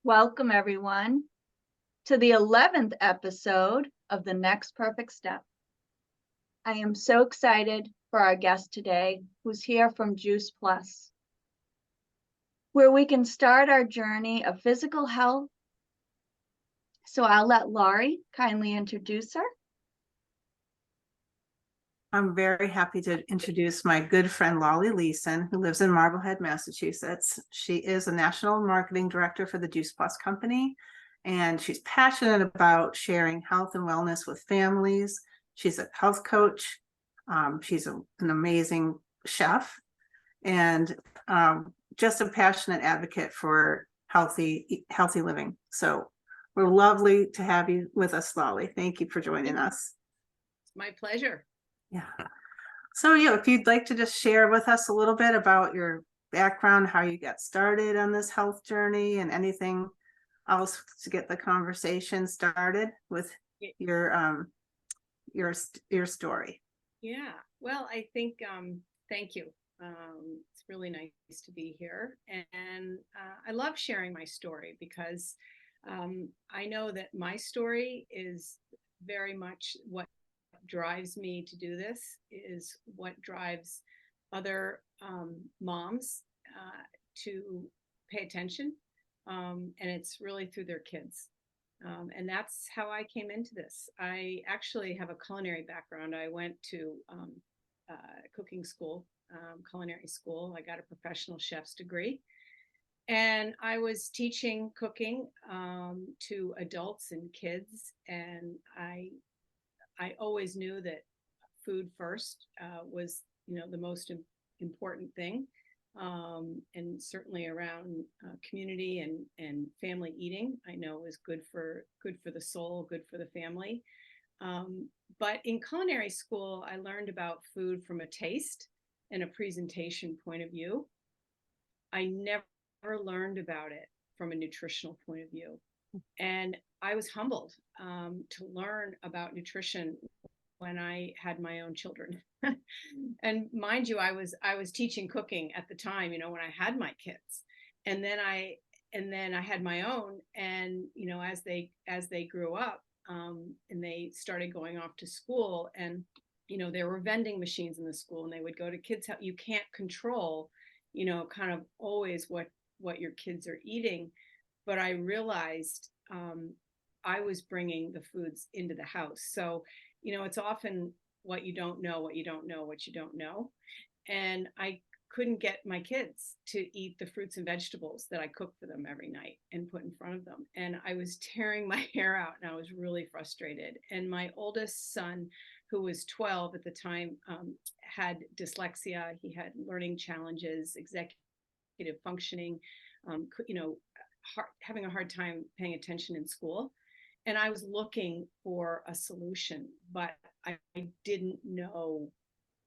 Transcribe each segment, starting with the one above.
Welcome, everyone, to the 11th episode of The Next Perfect Step. I am so excited for our guest today, who's here from Juice Plus, where we can start our journey of physical health. So I'll let Laurie kindly introduce her. I'm very happy to introduce my good friend Lolli Leeson, who lives in Marblehead, Massachusetts. She is a national marketing director for the Juice Plus company, and she's passionate about sharing health and wellness with families. She's a health coach. She's an amazing chef, and just a passionate advocate for healthy living. So we're lovely to have you with us, Lolli. Thank you for joining us. It's my pleasure. Yeah. So if you'd like to just share with us a little bit about your background, how you got started on this health journey, and anything else to get the conversation started with your story. Yeah. Well, I think thank you. It's really nice to be here, and I love sharing my story because I know that my story is very much what drives me to do this, is what drives other moms to pay attention, and it's really through their kids. And that's how I came into this. I actually have a culinary background. I went to cooking school, culinary school. I got a professional chef's degree. And I was teaching cooking to adults and kids. And I always knew that food first was, the most important thing, and certainly around community and family eating. I know is good for the soul, good for the family. But in culinary school, I learned about food from a taste and a presentation point of view. I never learned about it from a nutritional point of view. And I was humbled to learn about nutrition when I had my own children. And mind you, I was teaching cooking at the time, when I had my kids. And then I had my own, and as they grew up, and they started going off to school, and there were vending machines in the school, and they would go to kids' house. You can't control, kind of always what your kids are eating. But I realized I was bringing the foods into the house. So, it's often what you don't know, what you don't know, what you don't know. And I couldn't get my kids to eat the fruits and vegetables that I cooked for them every night and put in front of them. And I was tearing my hair out, and I was really frustrated. And my oldest son, who was 12 at the time, had dyslexia. He had learning challenges, executive functioning, having a hard time paying attention in school. And I was looking for a solution, but I didn't know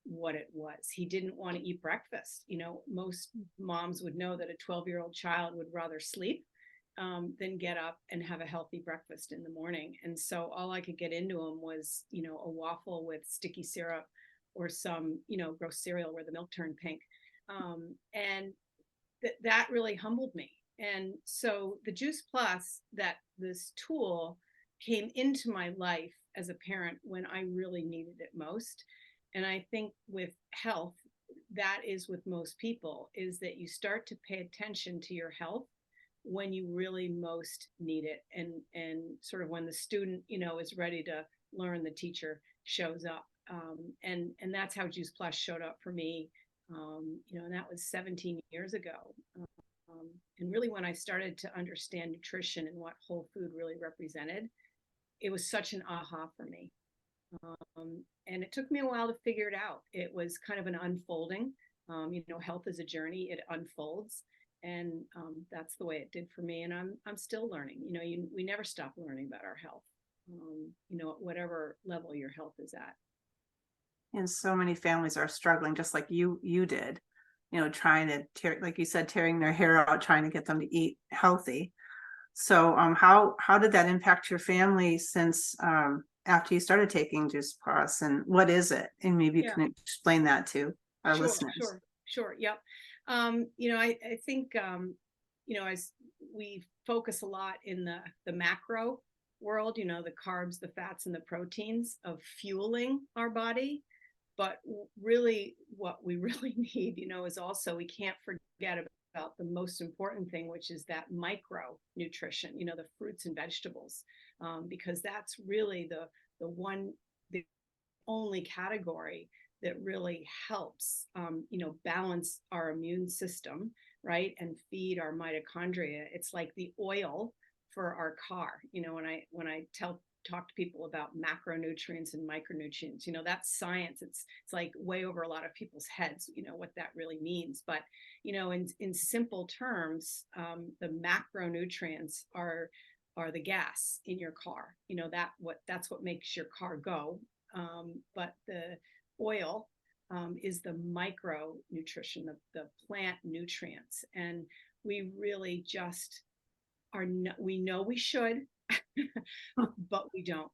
what it was. He didn't want to eat breakfast. Most moms would know that a 12-year-old child would rather sleep than get up and have a healthy breakfast in the morning. And so all I could get into him was, a waffle with sticky syrup, or some, gross cereal where the milk turned pink. And that really humbled me. And so the Juice Plus, this tool, came into my life as a parent when I really needed it most. And I think with health, that is with most people, is that you start to pay attention to your health when you really most need it. And sort of when the student, is ready to learn, the teacher shows up. And that's how Juice Plus showed up for me. And that was 17 years ago. And really, when I started to understand nutrition and what whole food really represented, it was such an aha for me. And it took me a while to figure it out. It was kind of an unfolding. Health is a journey; it unfolds, and that's the way it did for me. And I'm still learning. We never stop learning about our health. At whatever level your health is at. And so many families are struggling, just like you did. Trying to like you said, tearing their hair out, trying to get them to eat healthy. So how did that impact your family since after you started taking Juice Plus, and what is it? And maybe you can explain that to our listeners. Sure. Yep. I think, as we focus a lot in the macro world, you know, the carbs, the fats, and the proteins of fueling our body. But really, what we really need, you know, is also, we can't forget about the most important thing, which is that micro nutrition, you know, the fruits and vegetables, because that's really the only category that really helps, you know, balance our immune system, right, and feed our mitochondria. It's like the oil for our car. You know, when I talk to people about macronutrients and micronutrients, you know, that's science. It's like way over a lot of people's heads, you know, what that really means. But, you know, in simple terms, the macronutrients are the gas in your car. You know, that's what makes your car go. But the oil is the micronutrition, the plant nutrients. And we really just we know we should, but we don't.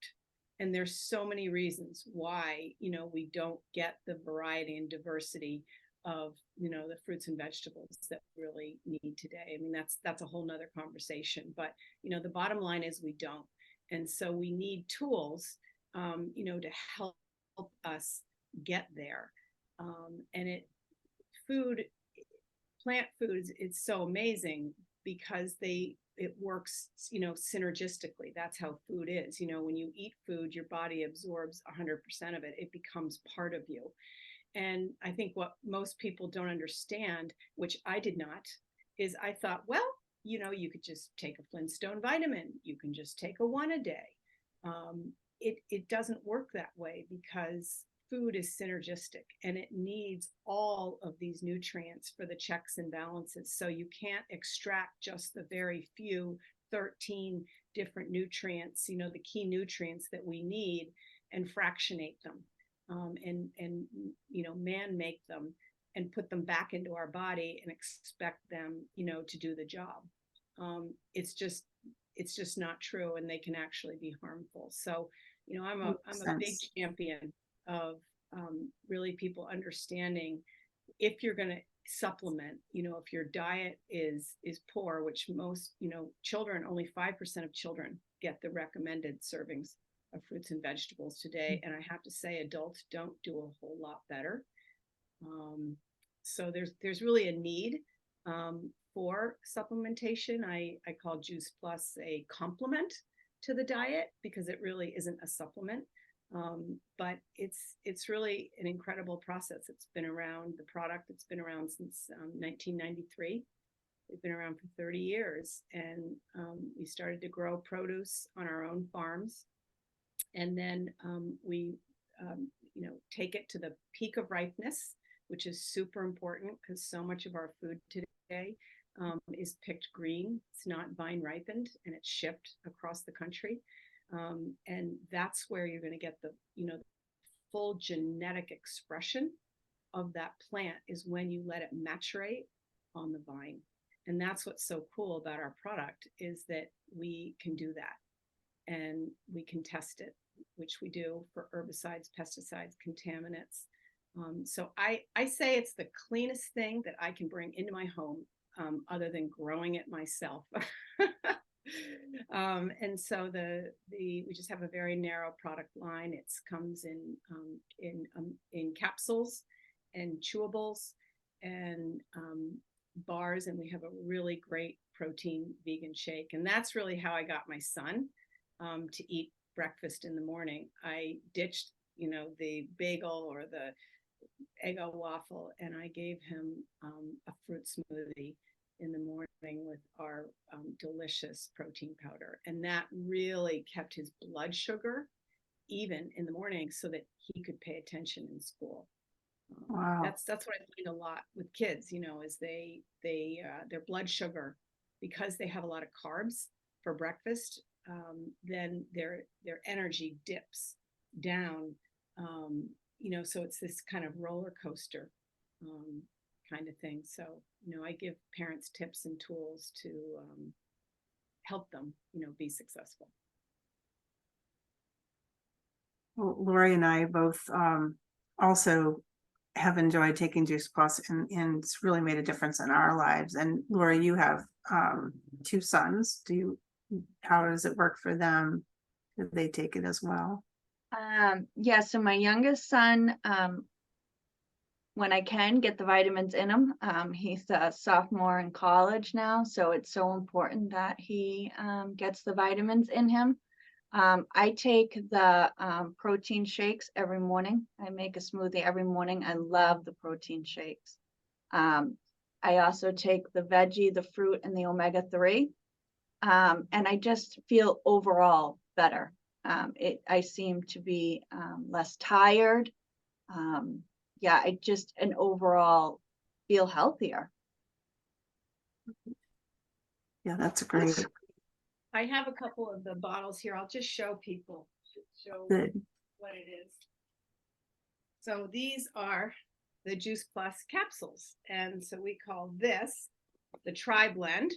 And there's so many reasons why, you know, we don't get the variety and diversity of, you know, the fruits and vegetables that we really need today. I mean, that's a whole nother conversation, but, you know, the bottom line is we don't. And so we need tools, you know, to help us get there. And plant foods, it's so amazing because it works, you know, synergistically. That's how food is. You know, when you eat food, your body absorbs 100% of it. It becomes part of you. And I think what most people don't understand, which I did not, is I thought, well, you know, you could just take a Flintstone vitamin. You can just take a one a day. It doesn't work that way because food is synergistic and it needs all of these nutrients for the checks and balances. So you can't extract just the very few 13 different nutrients, you know, the key nutrients that we need, and fractionate them, and you know, man make them and put them back into our body and expect them, you know, to do the job. It's just not true, and they can actually be harmful. So, you know, I'm a big champion of really people understanding, if you're going to supplement, you know, if your diet is poor, which most, you know, children, only 5% of children get the recommended servings of fruits and vegetables today. And I have to say, adults don't do a whole lot better. So there's really a need for supplementation. I call Juice Plus a complement to the diet because it really isn't a supplement. But it's really an incredible process. It's been around, the product, it's been around since 1993. We've been around for 30 years, and we started to grow produce on our own farms. And then we, you know, take it to the peak of ripeness, which is super important because so much of our food today is picked green. It's not vine ripened, and it's shipped across the country. And that's where you're going to get the, you know, full genetic expression of that plant, is when you let it maturate on the vine. And that's what's so cool about our product, is that we can do that, and we can test it, which we do for herbicides, pesticides, contaminants. So I say it's the cleanest thing that I can bring into my home, other than growing it myself. And so we just have a very narrow product line. It comes in capsules and chewables and bars, and we have a really great protein vegan shake. And that's really how I got my son to eat breakfast in the morning. I ditched, you know, the bagel or the Eggo waffle, and I gave him a fruit smoothie in the morning with our delicious protein powder. And that really kept his blood sugar even in the morning so that he could pay attention in school. Wow. That's what I find a lot with kids, you know, is their blood sugar, because they have a lot of carbs for breakfast, then their energy dips down, you know, so it's this kind of roller coaster kind of thing. So, you know, I give parents tips and tools to help them, you know, be successful. Well, Lori and I both also have enjoyed taking Juice Plus, and it's really made a difference in our lives. And Laura, you have 2 sons. How does it work for them? Do they take it as well? Yeah, so my youngest son, when I can get the vitamins in him, he's a sophomore in college now, so it's so important that he gets the vitamins in him. I take the protein shakes every morning. I make a smoothie every morning. I love the protein shakes. I also take the veggie, the fruit, and the omega-3. And I just feel overall better. I seem to be less tired. Yeah, I just and overall feel healthier. Yeah, that's great. I have a couple of the bottles here. I'll just show people, show Good. what it is. So these are the Juice Plus capsules. And so we call this the Tri Blend.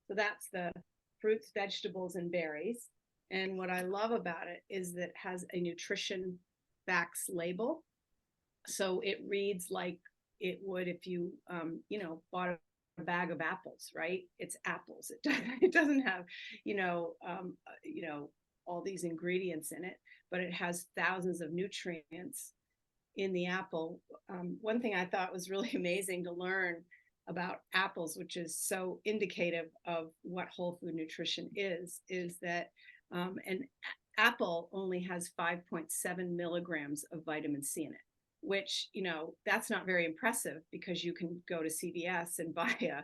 So that's the fruits, vegetables, and berries. And what I love about it is that it has a nutrition facts label. So it reads like it would if you, bought a bag of apples, right? It's apples. It doesn't have, all these ingredients in it, but it has thousands of nutrients in the apple. One thing I thought was really amazing to learn about apples, which is so indicative of what whole food nutrition is that an apple only has 5.7 milligrams of vitamin C in it, which, that's not very impressive because you can go to CVS and buy a,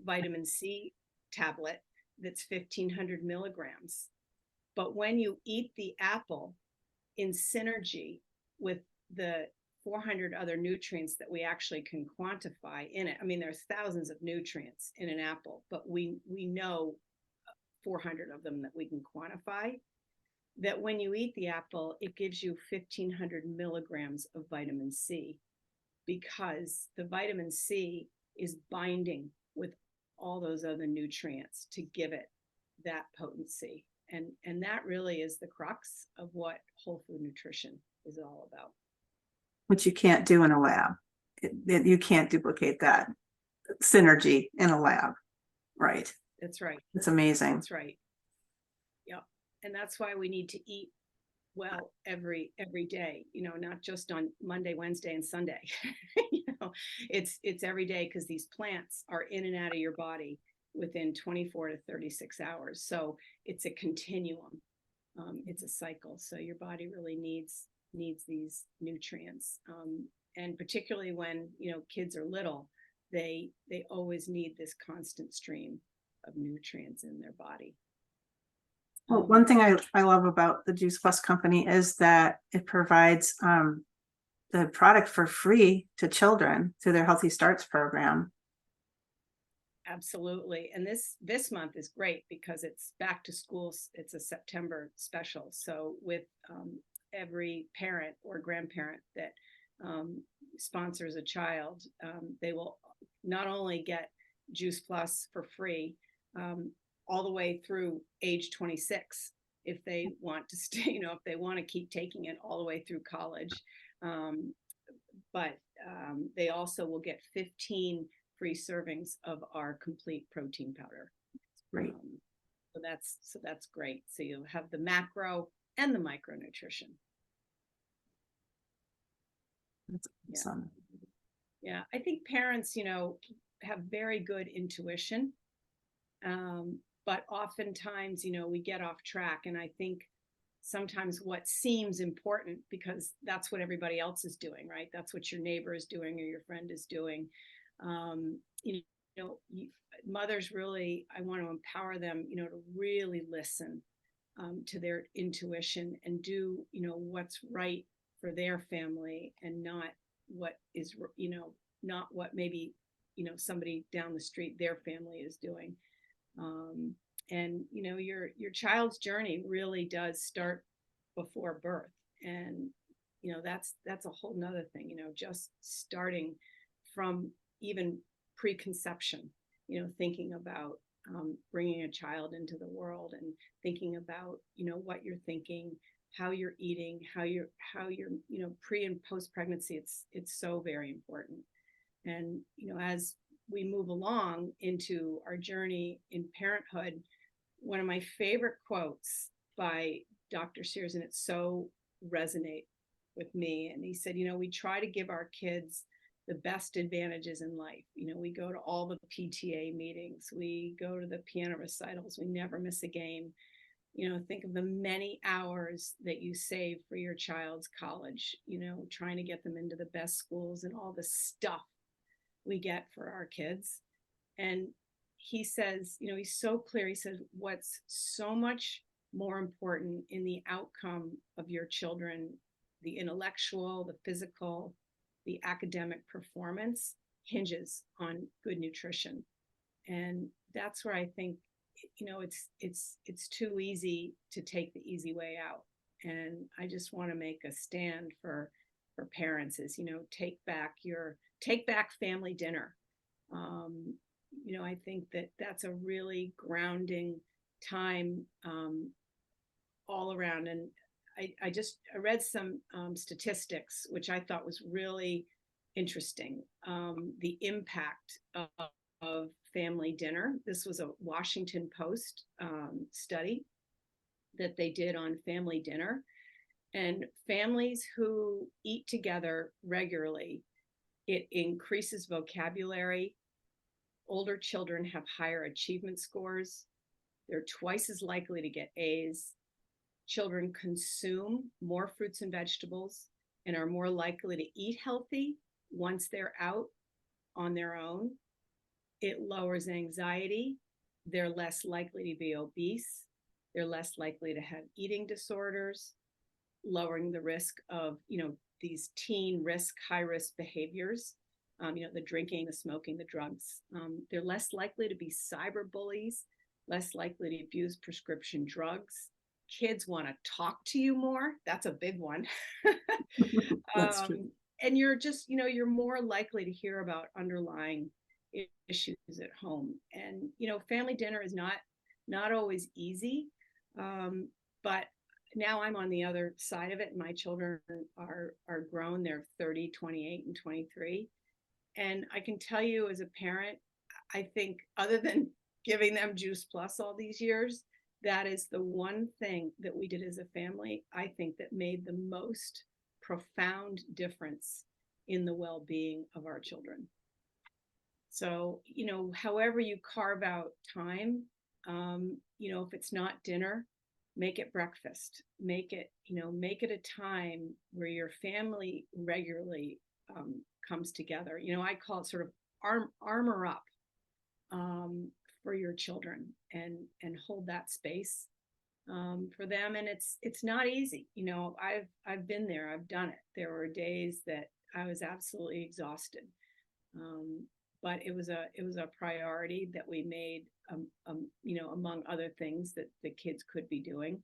vitamin C tablet that's 1,500 milligrams. But when you eat the apple in synergy with the 400 other nutrients that we actually can quantify in it. I mean, there's thousands of nutrients in an apple, but we know 400 of them that we can quantify. That when you eat the apple, it gives you 1,500 milligrams of vitamin C, because the vitamin C is binding with all those other nutrients to give it that potency. And that really is the crux of what whole food nutrition is all about. Which you can't do in a lab. You can't duplicate that synergy in a lab, right? That's right. It's amazing. That's right. Yeah. And that's why we need to eat well every day, not just on Monday, Wednesday, and Sunday. It's every day, because these plants are in and out of your body within 24 to 36 hours. So it's a continuum. It's a cycle. So your body really needs these nutrients. And particularly when, kids are little, they always need this constant stream of nutrients in their body. Well, one thing I love about the Juice Plus company is that it provides the product for free to children through their Healthy Starts program. Absolutely. And this month is great because it's back to school. It's a September special. So with every parent or grandparent that sponsors a child, they will not only get Juice Plus for free all the way through age 26 if they want to stay, if they want to keep taking it all the way through college. But they also will get 15 free servings of our complete protein powder. Great. So that's great. So you'll have the macro and the micronutrition. That's awesome. Yeah, I think parents, have very good intuition, but oftentimes, we get off track. And I think sometimes what seems important, because that's what everybody else is doing, right? That's what your neighbor is doing or your friend is doing. Mothers really, I want to empower them, to really listen to their intuition and do, what's right for their family, and not what is, not what maybe, somebody down the street, their family is doing. And, your child's journey really does start before birth. And, that's a whole nother thing, just starting from even preconception, thinking about bringing a child into the world, and thinking about, what you're thinking, how you're eating, how you're, pre and post pregnancy. It's so very important. And, as we move along into our journey in parenthood, one of my favorite quotes by Dr. Sears, and it so resonate with me. And he said, we try to give our kids the best advantages in life. We go to all the PTA meetings, we go to the piano recitals, we never miss a game. Think of the many hours that you save for your child's college, trying to get them into the best schools and all the stuff we get for our kids. And he says, he's so clear. He says, what's so much more important in the outcome of your children, the intellectual, the physical, the academic performance, hinges on good nutrition. And that's where I think, it's too easy to take the easy way out. And I just want to make a stand for parents is, take back family dinner. I think that's a really grounding time all around. And I read some statistics, which I thought was really interesting. The impact of family dinner. This was a Washington Post study that they did on family dinner. And families who eat together regularly, it increases vocabulary. Older children have higher achievement scores. They're twice as likely to get A's. Children consume more fruits and vegetables and are more likely to eat healthy once they're out on their own. It lowers anxiety. They're less likely to be obese. They're less likely to have eating disorders, lowering the risk of, these teen risk, high risk behaviors, the drinking, the smoking, the drugs. They're less likely to be cyberbullies, less likely to abuse prescription drugs. Kids want to talk to you more. That's a big one. That's true. And you're just, you're more likely to hear about underlying issues at home. And, family dinner is not always easy. But now I'm on the other side of it. My children are grown. They're 30, 28, and 23. And I can tell you as a parent, I think other than giving them Juice Plus all these years, that is the one thing that we did as a family, I think, that made the most profound difference in the well-being of our children. So, however you carve out time, if it's not dinner, make it breakfast, make it a time where your family regularly comes together. I call it sort of armor up for your children and hold that space for them. And it's not easy. I've been there, I've done it. There were days that I was absolutely exhausted. But it was a priority that we made, among other things that the kids could be doing.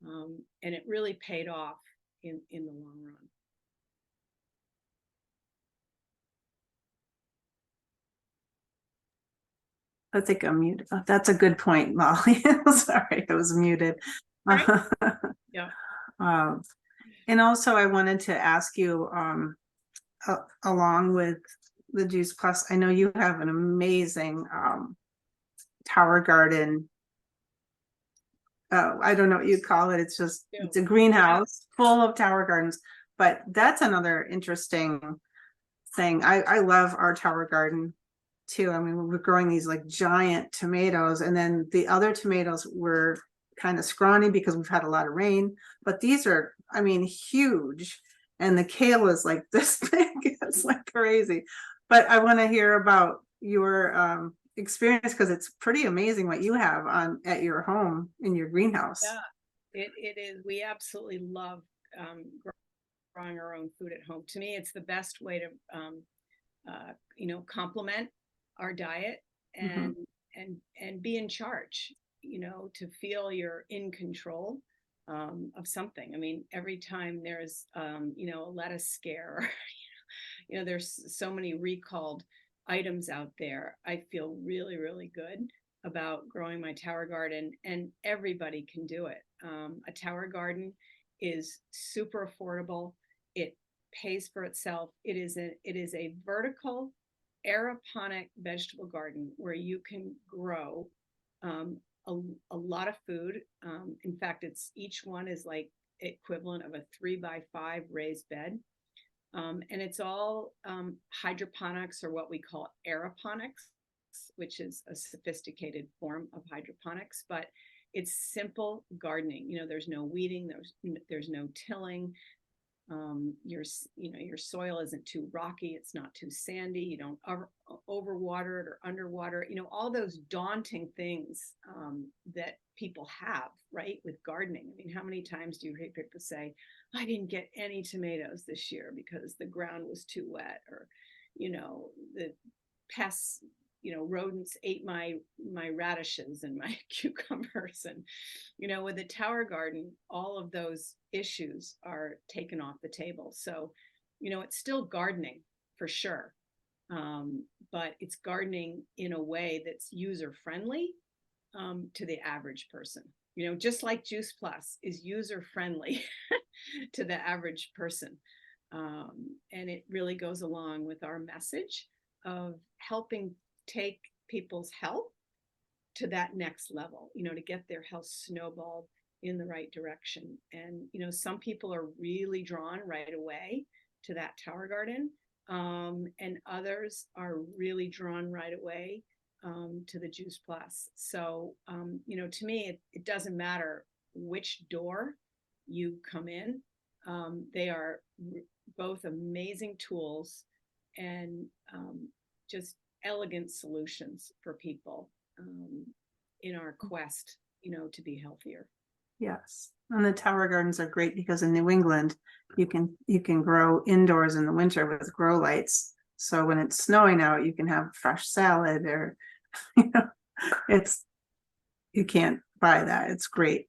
And it really paid off in the long run. I think I'm muted. Oh, that's a good point, Molly. Sorry, I was muted. Right. Yeah. And also I wanted to ask you, along with the Juice Plus, I know you have an amazing tower garden. I don't know what you call it. It's a greenhouse full of tower gardens, but that's another interesting thing. I love our tower garden too. I mean, we're growing these like giant tomatoes, and then the other tomatoes were kind of scrawny because we've had a lot of rain, but these are, I mean, huge. And the kale is like this big. It's like crazy. But I want to hear about your experience, because it's pretty amazing what you have at your home in your greenhouse. Yeah, it is. We absolutely love growing our own food at home. To me, it's the best way to complement our diet and be in charge. To feel you're in control of something. I mean, every time there's a lettuce scare, there's so many recalled items out there, I feel really, really good about growing my tower garden, and everybody can do it. A tower garden is super affordable. It pays for itself. It is a vertical aeroponic vegetable garden where you can grow a lot of food. In fact, each one is like equivalent of a 3x5 raised bed. And it's all hydroponics, or what we call aeroponics, which is a sophisticated form of hydroponics, but it's simple gardening. There's no weeding, there's no tilling. Your soil isn't too rocky, it's not too sandy, you don't overwater it or underwater it, all those daunting things that people have, right, with gardening. I mean, how many times do you hear people say, I didn't get any tomatoes this year because the ground was too wet, or the pests, rodents ate my radishes and my cucumbers. And with the tower garden, all of those issues are taken off the table. So it's still gardening for sure, but it's gardening in a way that's user friendly to the average person. Just like Juice Plus is user friendly to the average person. And it really goes along with our message of helping take people's health to that next level, to get their health snowballed in the right direction. And, some people are really drawn right away to that tower garden. And others are really drawn right away to the Juice Plus. So, to me, it doesn't matter which door you come in. They are both amazing tools and just elegant solutions for people in our quest, to be healthier. Yes. And the tower gardens are great because in New England, you can grow indoors in the winter with grow lights. So when it's snowing out, you can have fresh salad, or, you can't buy that. It's great.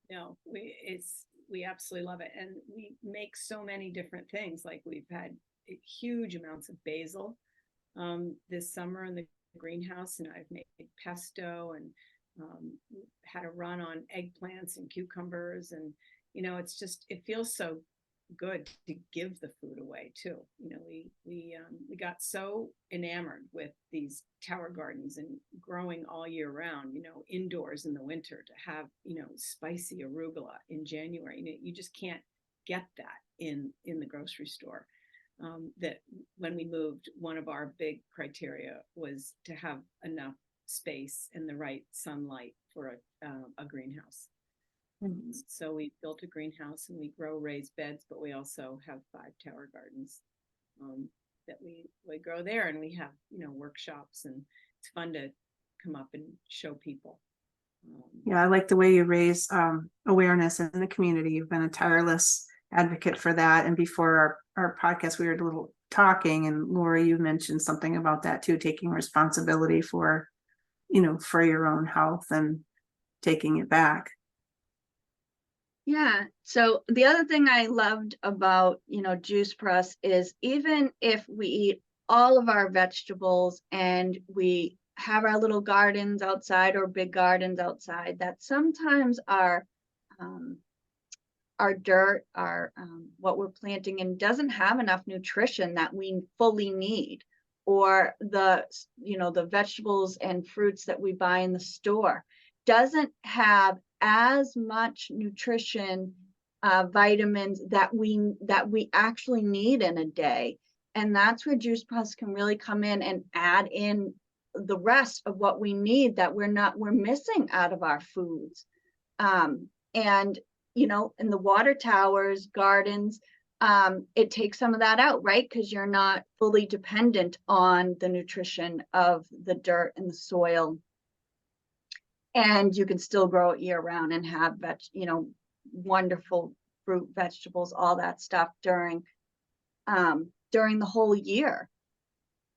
No, we absolutely love it. And we make so many different things. Like we've had huge amounts of basil this summer in the greenhouse, and I've made pesto, and had a run on eggplants and cucumbers. And it feels so good to give the food away too. We got so enamored with these tower gardens and growing all year round, indoors in the winter, to have spicy arugula in January. You just can't get that in the grocery store. That when we moved, one of our big criteria was to have enough space and the right sunlight for a greenhouse. Mm-hmm. So we built a greenhouse and we grow raised beds, but we also have 5 tower gardens that we grow there, and we have workshops, and it's fun to come up and show people. Yeah, I like the way you raise awareness in the community. You've been a tireless advocate for that. And before our podcast, we were a little talking, and Laura, you mentioned something about that too, taking responsibility for your own health and taking it back. Yeah. So the other thing I loved about, Juice Plus is, even if we eat all of our vegetables and we have our little gardens outside or big gardens outside, that sometimes our dirt, what we're planting in, doesn't have enough nutrition that we fully need, or the vegetables and fruits that we buy in the store doesn't have as much nutrition, vitamins that we actually need in a day. And that's where Juice Plus can really come in and add in the rest of what we need that we're missing out of our foods. And in the water towers, gardens, it takes some of that out, right? Because you're not fully dependent on the nutrition of the dirt and the soil. And you can still grow it year round and have wonderful fruit, vegetables, all that stuff during the whole year.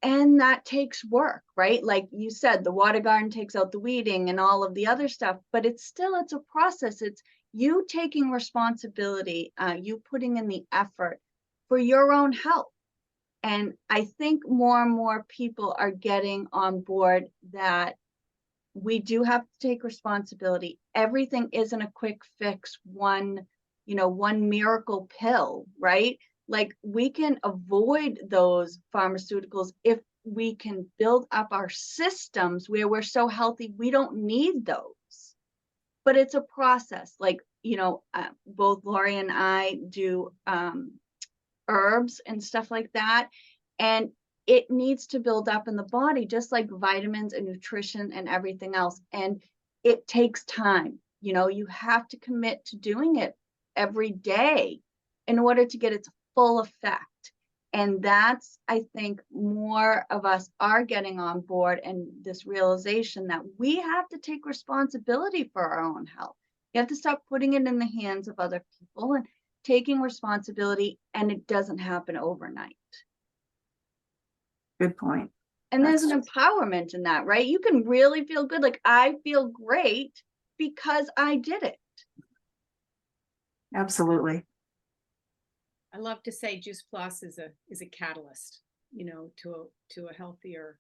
And that takes work, right? Like you said, the water garden takes out the weeding and all of the other stuff, but it's a process. It's you taking responsibility, you putting in the effort for your own health. And I think more and more people are getting on board that we do have to take responsibility. Everything isn't a quick fix, one one miracle pill, right? Like we can avoid those pharmaceuticals if we can build up our systems where we're so healthy, we don't need those. But it's a process. Like, both Lori and I do herbs and stuff like that. And it needs to build up in the body, just like vitamins and nutrition and everything else. And it takes time. You have to commit to doing it every day in order to get its full effect. And that's, I think, more of us are getting on board, and this realization that we have to take responsibility for our own health. You have to stop putting it in the hands of other people and taking responsibility, and it doesn't happen overnight. Good point. And there's an empowerment in that, right? You can really feel good. Like, I feel great because I did it. Absolutely. I love to say Juice Plus is a catalyst, to a healthier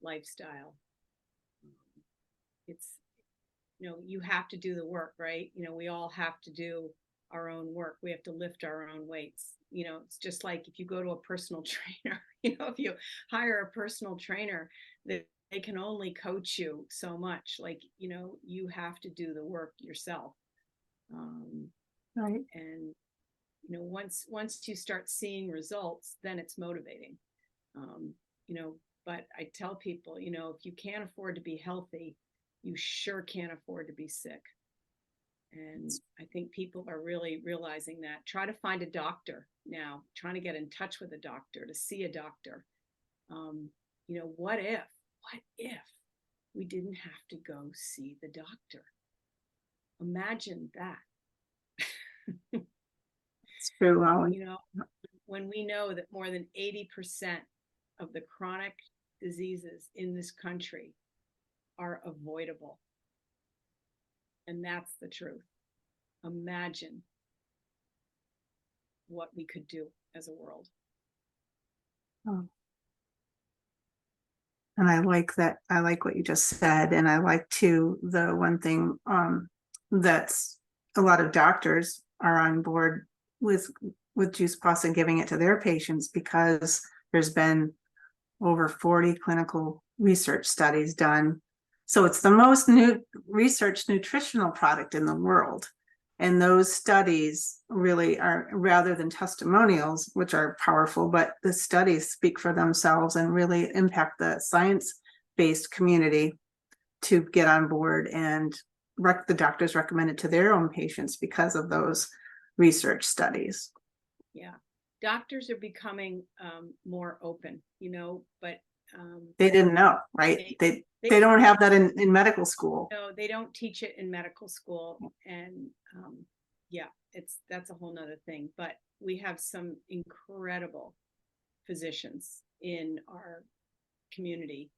lifestyle. It's, you have to do the work, right? We all have to do our own work. We have to lift our own weights. It's just like if you go to a personal trainer, if you hire a personal trainer, they can only coach you so much. Like, you have to do the work yourself. Right. And, once you start seeing results, then it's motivating. But I tell people, if you can't afford to be healthy, you sure can't afford to be sick. And I think people are really realizing that. Try to find a doctor now, trying to get in touch with a doctor, to see a doctor. What if we didn't have to go see the doctor? Imagine that. It's true, Lolli. When we know that more than 80% of the chronic diseases in this country are avoidable. And that's the truth. Imagine what we could do as a world. Oh. And I like that. I like what you just said. And I like too, the one thing that's a lot of doctors are on board with Juice Plus and giving it to their patients, because there's been over 40 clinical research studies done. So it's the most new researched nutritional product in the world. And those studies really are, rather than testimonials, which are powerful, but the studies speak for themselves and really impact the science-based community to get on board, and the doctors recommend it to their own patients because of those research studies. Yeah, doctors are becoming more open, but they didn't know, right? They don't have that in medical school. No, they don't teach it in medical school. And that's a whole nother thing. But we have some incredible physicians in our community.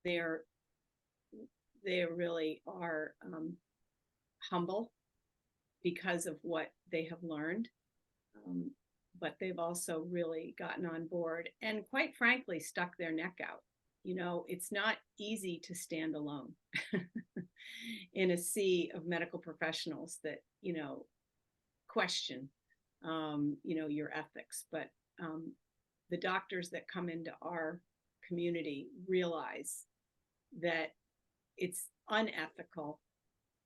They really are humble because of what they have learned. But they've also really gotten on board and, quite frankly, stuck their neck out. It's not easy to stand alone in a sea of medical professionals that, question, your ethics. But the doctors that come into our community realize that it's unethical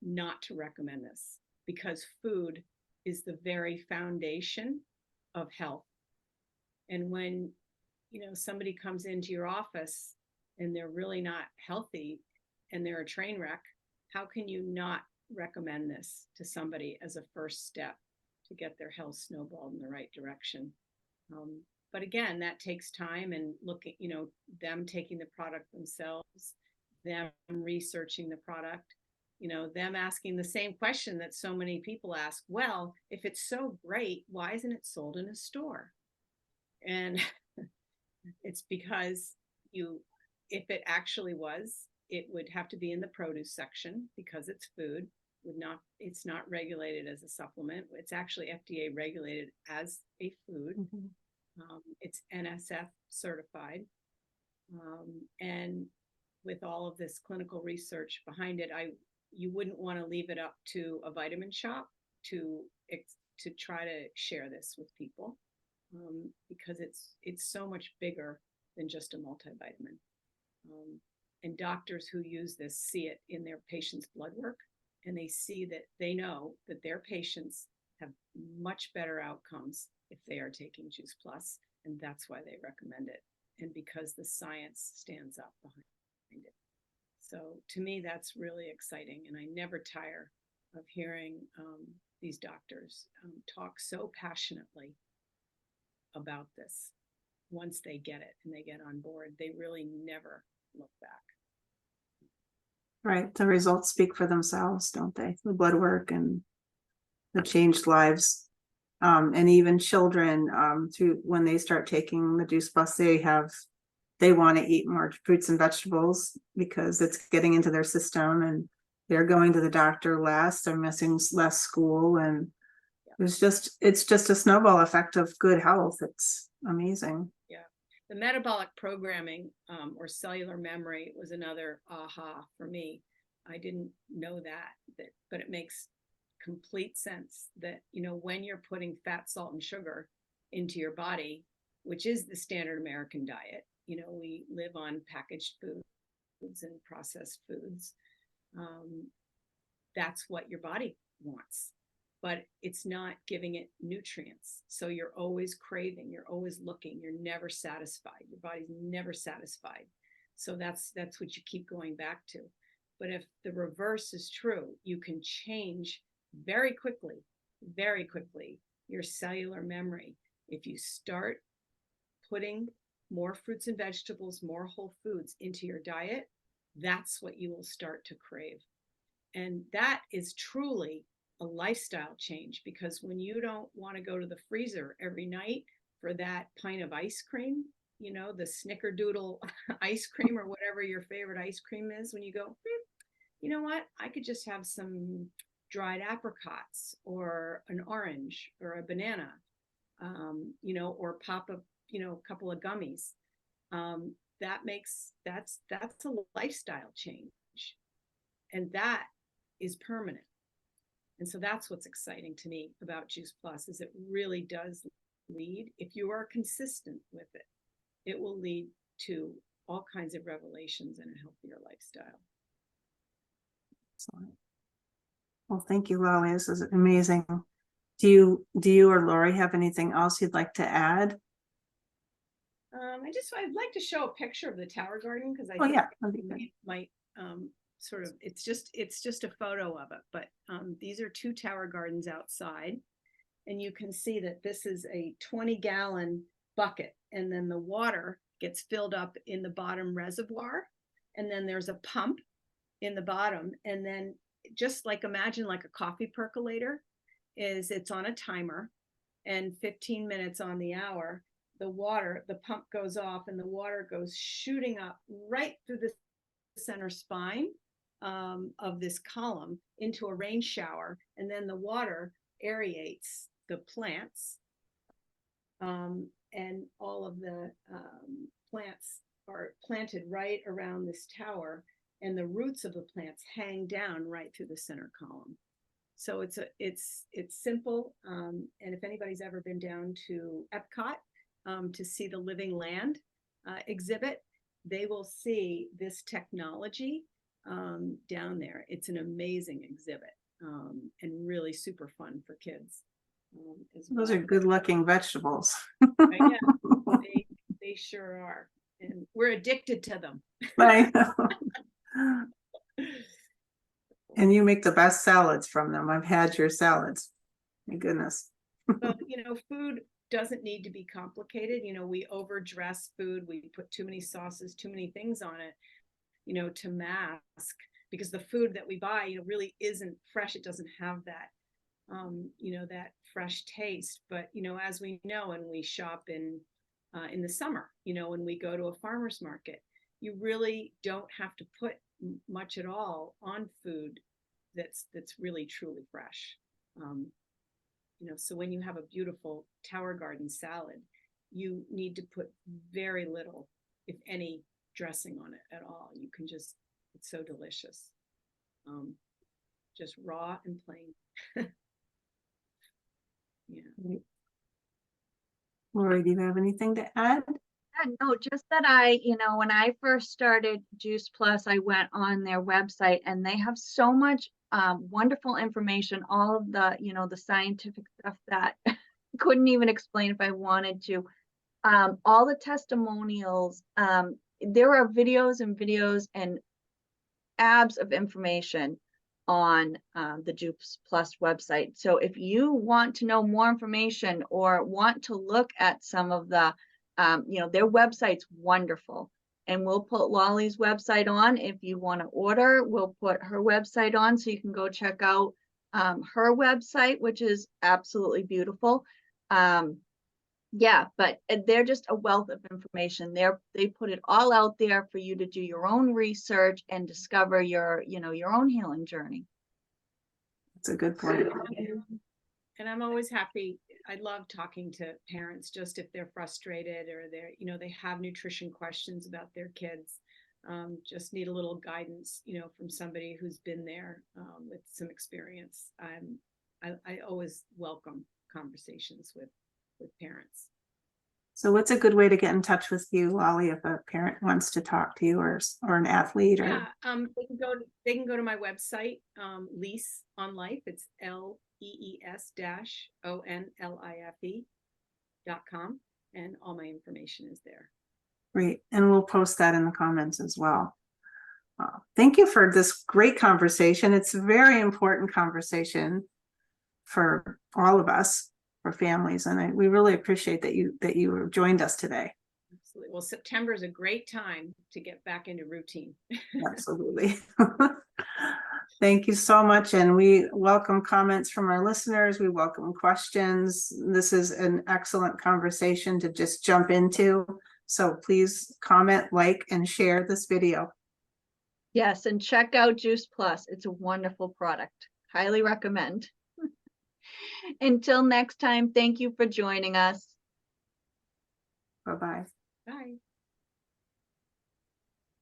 not to recommend this, because food is the very foundation of health. And when somebody comes into your office and they're really not healthy and they're a train wreck, how can you not recommend this to somebody as a first step to get their health snowballed in the right direction? But again, that takes time, and looking, them taking the product themselves, them researching the product, them asking the same question that so many people ask. Well, if it's so great, why isn't it sold in a store? And it's because if it actually was, it would have to be in the produce section, because it's food. It's not regulated as a supplement. It's actually FDA regulated as a food. Mm-hmm. It's NSF certified. And with all of this clinical research behind it, you wouldn't want to leave it up to a vitamin shop. to to try to share this with people, because it's so much bigger than just a multivitamin. And doctors who use this see it in their patients' blood work, and they know that their patients have much better outcomes if they are taking Juice Plus, and that's why they recommend it, and because the science stands up behind it. So to me, that's really exciting, and I never tire of hearing these doctors talk so passionately about this. Once they get it and they get on board, they really never look back. Right. The results speak for themselves, don't they? The blood work and the changed lives. And even children, through when they start taking the Juice Plus, they want to eat more fruits and vegetables because it's getting into their system, and they're going to the doctor less, they're missing less school, and it's just a snowball effect of good health. It's amazing. Yeah. The metabolic programming, or cellular memory, was another aha for me. I didn't know that, but it makes complete sense that, when you're putting fat, salt, and sugar into your body, which is the standard American diet, we live on packaged foods and processed foods. That's what your body wants, but it's not giving it nutrients. So you're always craving, you're always looking, you're never satisfied. Your body's never satisfied. So that's what you keep going back to. But if the reverse is true, you can change very quickly your cellular memory. If you start putting more fruits and vegetables, more whole foods into your diet, that's what you will start to crave. And that is truly a lifestyle change, because when you don't want to go to the freezer every night for that pint of ice cream, the snickerdoodle ice cream, or whatever your favorite ice cream is, when you go, you know what, I could just have some dried apricots or an orange or a banana, or pop a couple of gummies. That's a lifestyle change, and that is permanent. And so that's what's exciting to me about Juice Plus, is it really does lead, if you are consistent with it, it will lead to all kinds of revelations and a healthier lifestyle. Excellent. Well, thank you, Lolli. This is amazing. Do you or Lori have anything else you'd like to add? I'd like to show a picture of the Tower Garden, because I Oh think yeah, that'd be good. it might sort of, it's just a photo of it, but these are 2 Tower Gardens outside, and you can see that this is a 20-gallon bucket, and then the water gets filled up in the bottom reservoir, and then there's a pump in the bottom, and then just like, imagine like a coffee percolator, it's on a timer, and 15 minutes on the hour, the pump goes off, and the water goes shooting up right through the center spine of this column into a rain shower, and then the water aerates the plants, and all of the plants are planted right around this tower, and the roots of the plants hang down right through the center column. So it's simple, and if anybody's ever been down to Epcot to see the Living Land exhibit, they will see this technology down there. It's an amazing exhibit, and really super fun for kids. Those are good looking vegetables. Yeah, they sure are. And we're addicted to them. I know. And you make the best salads from them. I've had your salads. My goodness. Well, food doesn't need to be complicated. We overdress food. We put too many sauces, too many things on it, to mask, because the food that we buy, really isn't fresh. It doesn't have that, that fresh taste. But, as we know, when we shop in the summer, when we go to a farmer's market, you really don't have to put much at all on food that's really truly fresh. So when you have a beautiful Tower Garden salad, you need to put very little, if any, dressing on it at all. You can it's so delicious. Just raw and plain. Yeah. Lori, do you have anything to add? No, just that when I first started Juice Plus, I went on their website and they have so much wonderful information, all of the, the scientific stuff that I couldn't even explain if I wanted to. All the testimonials, there are videos and abs of information on the Juice Plus website. So if you want to know more information or want to look at some of the, their website's wonderful. And we'll put Lolli's website on. If you want to order, we'll put her website on so you can go check out her website, which is absolutely beautiful. Yeah, but they're just a wealth of information. They put it all out there for you to do your own research and discover your own healing journey. That's a good point. And I'm always happy. I love talking to parents, just if they're frustrated or they have nutrition questions about their kids. Just need a little guidance, from somebody who's been there with some experience. I always welcome conversations with parents. So what's a good way to get in touch with you, Lolli, if a parent wants to talk to you or an athlete? Or Yeah, they can go to my website, Lease on Life. It's LEES-ONLIFE.com, and all my information is there. Great, and we'll post that in the comments as well. Thank you for this great conversation. It's a very important conversation for all of us, for families, and we really appreciate that you joined us today. Absolutely. Well, September is a great time to get back into routine. Absolutely. Thank you so much, and we welcome comments from our listeners. We welcome questions. This is an excellent conversation to just jump into. So please comment, like, and share this video. Yes, and check out Juice Plus. It's a wonderful product. Highly recommend. Until next time, thank you for joining us. Bye-bye. Bye.